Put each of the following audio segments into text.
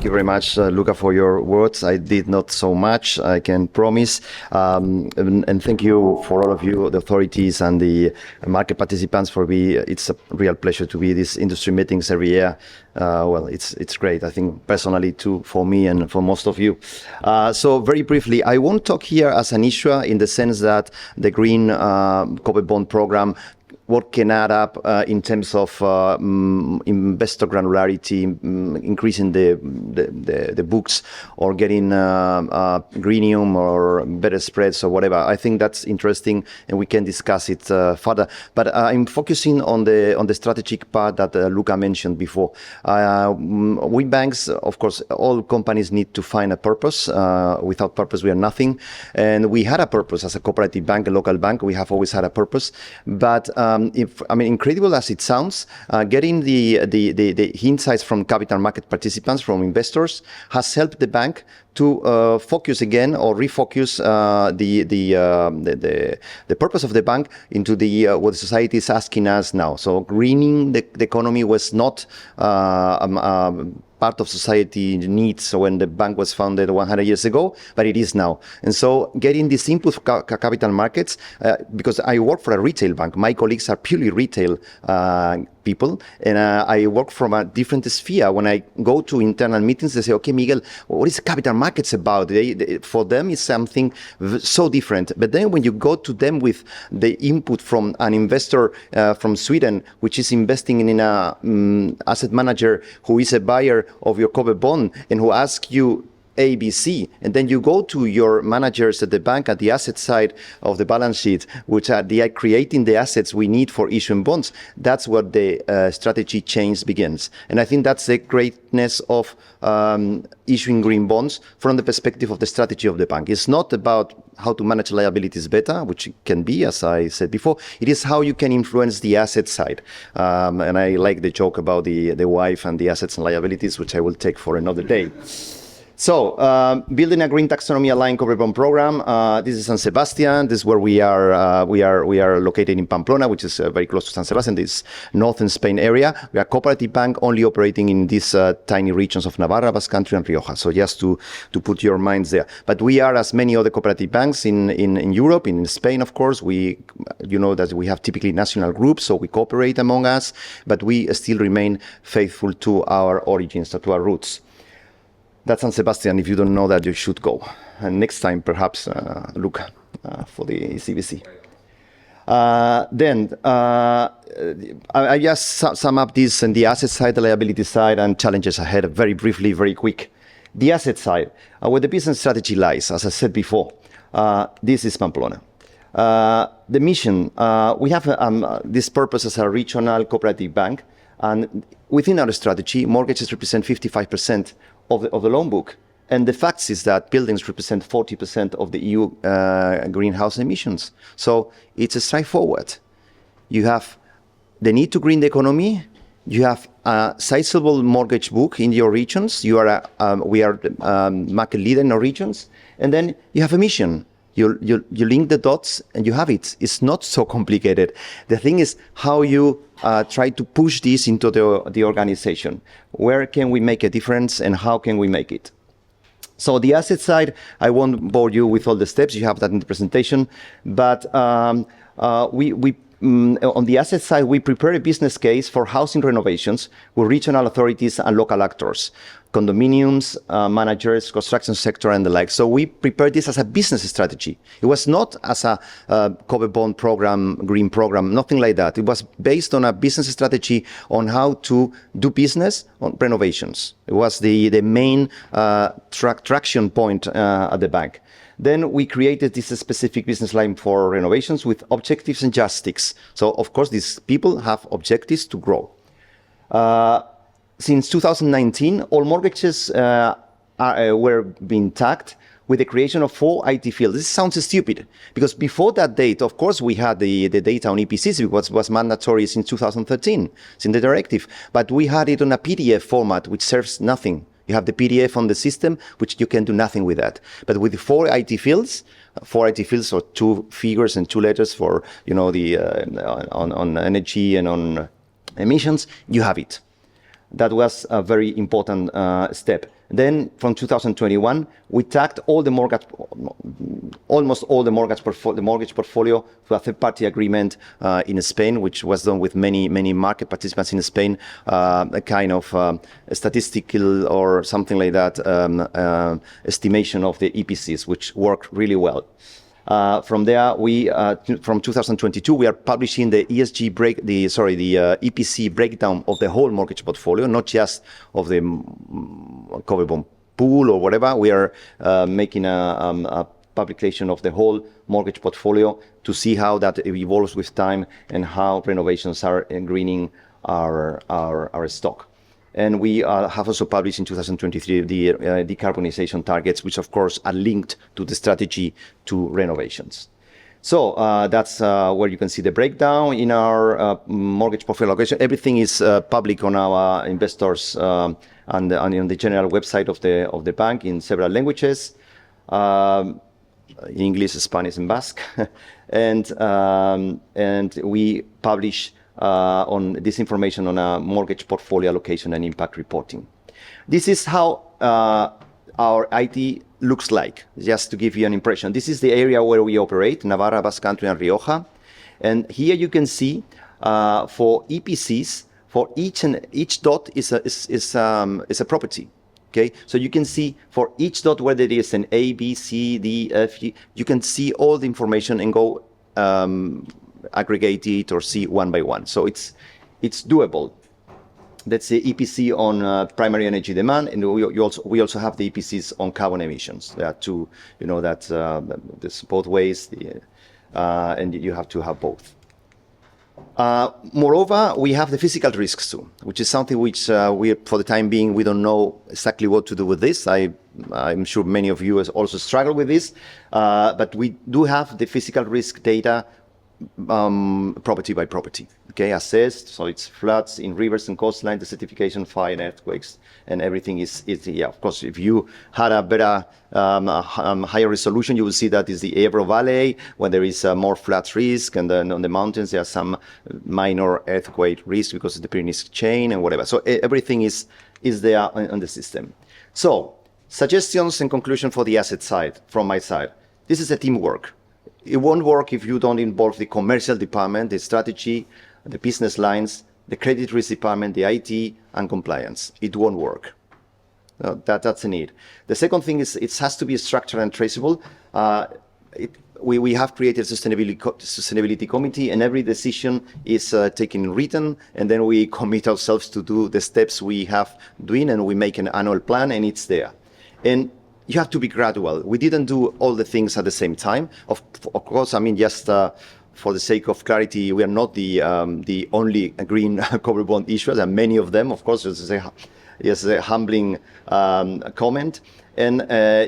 Thank you very much, Luca, for your words. I did not so much, I can promise. And thank you for all of you, the authorities and the market participants for me. It's a real pleasure to be these industry meetings every year. Well, it's great, I think, personally too, for me and for most of you. So very briefly, I won't talk here as an issuer in the sense that the green corporate bond program, what can add up in terms of investor granularity, increasing the books, or getting greenium or better spreads or whatever. I think that's interesting, and we can discuss it further. But I'm focusing on the strategic part that Luca mentioned before. We banks, of course, all companies need to find a purpose. Without purpose, we are nothing. And we had a purpose as a cooperative bank, a local bank. We have always had a purpose, but incredible as it sounds, getting the insights from capital market participants, from investors, has helped the bank to focus again or refocus the purpose of the bank into what society is asking us now. So greening the economy was not part of society needs when the bank was founded 100 years ago, but it is now. And so getting this input from capital markets, because I work for a retail bank, my colleagues are purely retail people, and I work from a different sphere. When I go to internal meetings, they say, okay, Miguel, what is capital markets about? For them, it's something so different. But then when you go to them with the input from an investor from Sweden, which is investing in an asset manager who is a buyer of your covered bond and who asks you ABC, and then you go to your managers at the bank at the asset side of the balance sheet, which they are creating the assets we need for issuing bonds. That's what the strategy change begins. And I think that's the greatness of issuing green bonds from the perspective of the strategy of the bank. It's not about how to manage liabilities better, which it can be, as I said before. It is how you can influence the asset side. And I like the joke about the wife and the assets and liabilities, which I will take for another day. So, building a green taxonomy aligned corporate bond program. This is San Sebastian. This is where we are. We are located in Pamplona, which is very close to San Sebastian. This northern Spain area. We are a cooperative bank only operating in these tiny regions of Navarra, Basque Country, and Rioja. So just to put your minds there. But we are, as many other cooperative banks in Europe, in Spain, of course. You know that we have typically national groups, so we cooperate among us, but we still remain faithful to our origins, to our roots. That's San Sebastian. If you don't know that, you should go. And next time, perhaps, look for the ECBC. Then, I just sum up this and the asset side, the liability side, and challenges ahead very briefly, very quick. The asset side, where the business strategy lies, as I said before, this is Pamplona. The mission, we have this purpose as a regional cooperative bank, and within our strategy, mortgages represent 55% of the loan book. And the fact is that buildings represent 40% of the EU greenhouse emissions. So it's a straightforward. You have the need to green the economy. You have a sizable mortgage book in your regions. We are market leader in our regions. And then you have a mission. You link the dots and you have it. It's not so complicated. The thing is how you try to push this into the organization. Where can we make a difference and how can we make it? So the asset side, I won't bore you with all the steps. You have that in the presentation. But on the asset side, we prepare a business case for housing renovations with regional authorities and local actors, condominiums, managers, construction sector, and the like. So we prepared this as a business strategy. It was not as a covered bond program, green program, nothing like that. It was based on a business strategy on how to do business on renovations. It was the main traction point at the bank. Then we created this specific business line for renovations with objectives and justice. So, of course, these people have objectives to grow. Since 2019, all mortgages were being tagged with the creation of 4 IT fields. This sounds stupid, because before that date, of course, we had the data on EPCs, which was mandatory since 2013, it's in the directive. But we had it on a PDF format, which serves nothing. You have the PDF on the system, which you can do nothing with that. But with the 4 IT fields, or 2 figures and 2 letters for, on energy and on emissions, you have it. That was a very important step. Then from 2021, we tagged all the mortgage, almost all the mortgage portfolio to a third-party agreement in Spain, which was done with many market participants in Spain, a kind of statistical or something like that estimation of the EPCs, which worked really well. From there, from 2022, we are publishing the EPC breakdown of the whole mortgage portfolio, not just of the covered bond pool or whatever. We are making a publication of the whole mortgage portfolio to see how that evolves with time and how renovations are greening our stock. And we have also published in 2023 the decarbonization targets, which of course are linked to the strategy to renovations. So that's where you can see the breakdown in our mortgage portfolio allocation. Everything is public on our investors and on the general website of the bank in several languages, English, Spanish, and Basque. and we publish on this information on a mortgage portfolio allocation and impact reporting. This is how our IT looks like, just to give you an impression. This is the area where we operate, Navarra, Basque Country, and Rioja. And here you can see for EPCs, for each dot is a property. Okay, so you can see for each dot whether it is an A, B, C, D, F, G, you can see all the information and go aggregate it or see one by one. So it's doable. That's the EPC on primary energy demand, and we also have the EPCs on carbon emissions. There are two, there's both ways, and you have to have both. Moreover, we have the physical risks too, which is something which we, for the time being, we don't know exactly what to do with this. I'm sure many of you also struggle with this, but we do have the physical risk data property by property, okay, assessed. So it's floods in rivers and coastline, desertification, fire, and earthquakes, and everything is yeah. Of course, if you had a better, higher resolution, you will see that is the Ebro Valley, when there is more flood risk, and then on the mountains there are some minor earthquake risk because of the Pyrenees chain and whatever. So everything is there on the system. So suggestions and conclusion for the asset side from my side. This is a teamwork. It won't work if you don't involve the commercial department, the strategy, the business lines, the credit risk department, the IT, and compliance. It won't work. That's a need. The second thing is it has to be structured and traceable. We have created a sustainability committee, and every decision is taken written, and then we commit ourselves to do the steps we have doing, and we make an annual plan, and it's there. And you have to be gradual. We didn't do all the things at the same time. Of course, I mean, just for the sake of clarity, we are not the only green covered bond issuers. There are many of them, of course. It's a humbling comment. And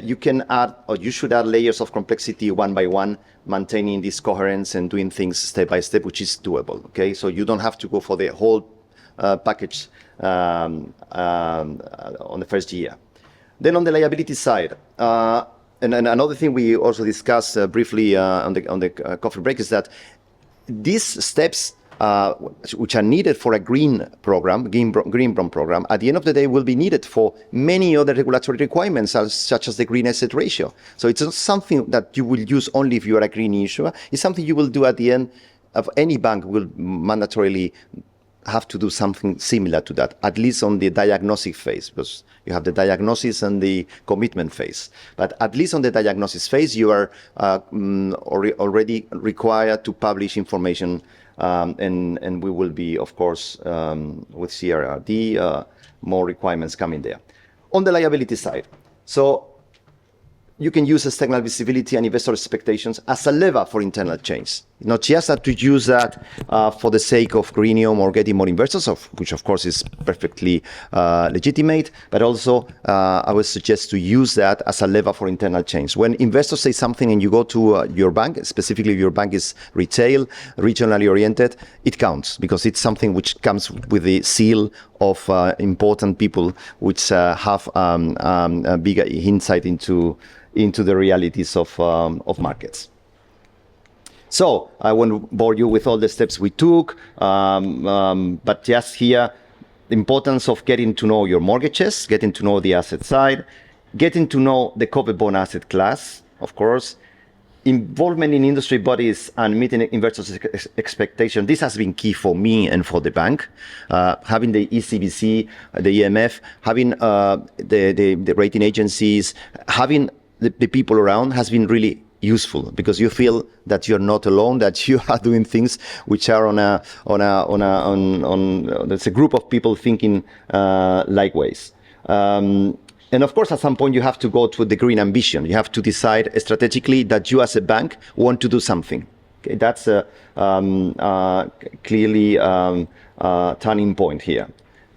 you can add, or you should add, layers of complexity one by one, maintaining this coherence and doing things step by step, which is doable. Okay, so you don't have to go for the whole package on the first year. Then on the liability side, and another thing we also discussed briefly on the coffee break is that these steps, which are needed for a green bond program, at the end of the day will be needed for many other regulatory requirements, such as the green asset ratio. So it's not something that you will use only if you are a green issuer. It's something you will do at the end of any bank will mandatorily have to do something similar to that, at least on the diagnostic phase, because you have the diagnosis and the commitment phase. But at least on the diagnosis phase, you are already required to publish information, and we will be, of course, with CRRD, more requirements coming there. On the liability side, so you can use external visibility and investor expectations as a lever for internal change. Not just to use that for the sake of greenium or getting more investors, which of course is perfectly legitimate, but also I would suggest to use that as a lever for internal change. When investors say something and you go to your bank, specifically if your bank is retail, regionally oriented, it counts because it's something which comes with the seal of important people which have a bigger insight into the realities of markets. So I won't bore you with all the steps we took, but just here, the importance of getting to know your mortgages, getting to know the asset side, getting to know the covered bond asset class, of course, involvement in industry bodies and meeting investors' expectation. This has been key for me and for the bank. Having the ECBC, the EMF, having the rating agencies, having the people around has been really useful, because you feel that you're not alone, that you are doing things which are there's a group of people thinking likewise. And of course, at some point, you have to go to the green ambition. You have to decide strategically that you as a bank want to do something. Okay, that's clearly a turning point here.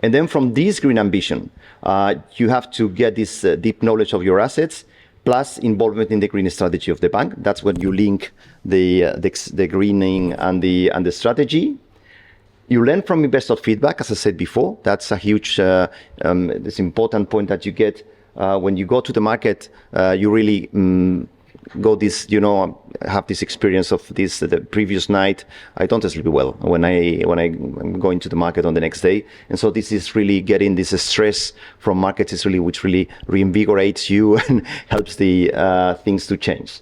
And then from this green ambition, you have to get this deep knowledge of your assets, plus involvement in the green strategy of the bank. That's when you link the greening and the strategy. You learn from investor feedback, as I said before. That's a huge, this important point that you get when you go to the market. You really go this, have this experience of this the previous night. I don't sleep well when I'm going to the market on the next day, and so this is really getting this stress from markets is really which really reinvigorates you and helps the things to change.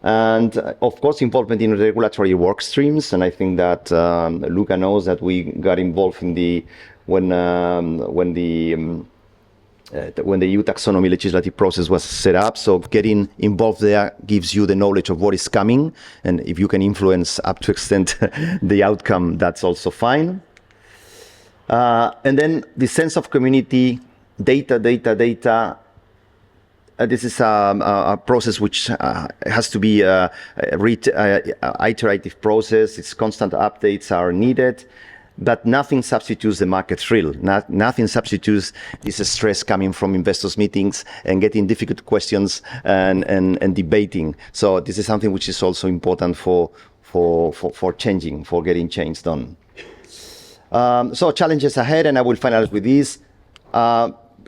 And of course, involvement in regulatory work streams. And I think that Luca knows that we got involved in when the EU taxonomy legislative process was set up. So getting involved there gives you the knowledge of what is coming. And if you can influence up to extent the outcome, that's also fine. And then the sense of community, data. This is a process which has to be iterative process. Its constant updates are needed, but nothing substitutes the market thrill. Nothing substitutes this stress coming from investors' meetings and getting difficult questions and debating. So this is something which is also important for changing, for getting change done. So challenges ahead, and I will finalize with this.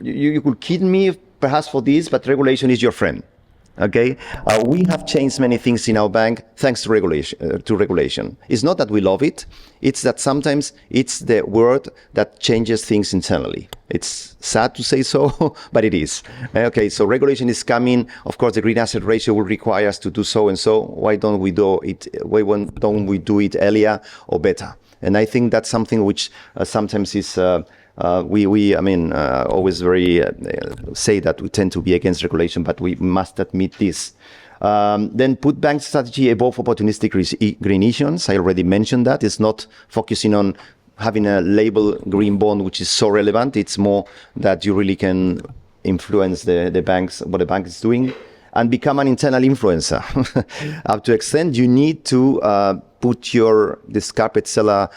You could kid me perhaps for this, but regulation is your friend. Okay, we have changed many things in our bank thanks to regulation. It's not that we love it; it's that sometimes it's the word that changes things internally. It's sad to say so, but it is. Okay, so regulation is coming. Of course, the green asset ratio will require us to do so and so. Why don't we do it? Why don't we do it earlier or better? And I think that's something which sometimes is. Always very say that we tend to be against regulation, but we must admit this. Then put bank strategy above opportunistic green issuance. I already mentioned that. It's not focusing on having a label green bond, which is so relevant. It's more that you really can influence the banks, what the bank is doing, and become an internal influencer. Up to extent, you need to put this carpet seller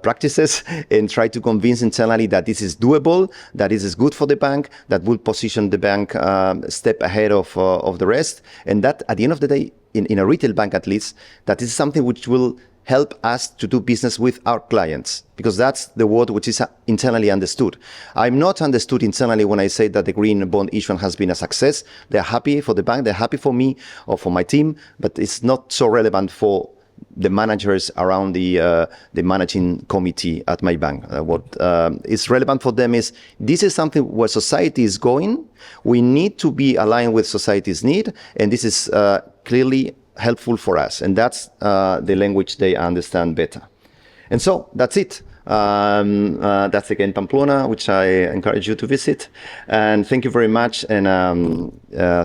practices and try to convince internally that this is doable, that this is good for the bank, that will position the bank a step ahead of the rest. And that, at the end of the day, in a retail bank at least, that is something which will help us to do business with our clients, because that's the word which is internally understood. I'm not understood internally when I say that the green bond issue has been a success. They're happy for the bank, they're happy for me or for my team, but it's not so relevant for the managers around the managing committee at my bank. What is relevant for them is this is something where society is going. We need to be aligned with society's need, and this is clearly helpful for us, and that's the language they understand better. And so that's it. That's again Pamplona, which I encourage you to visit. And thank you very much, and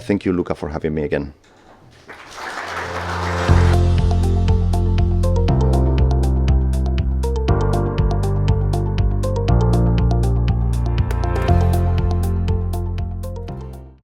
thank you, Luca, for having me again.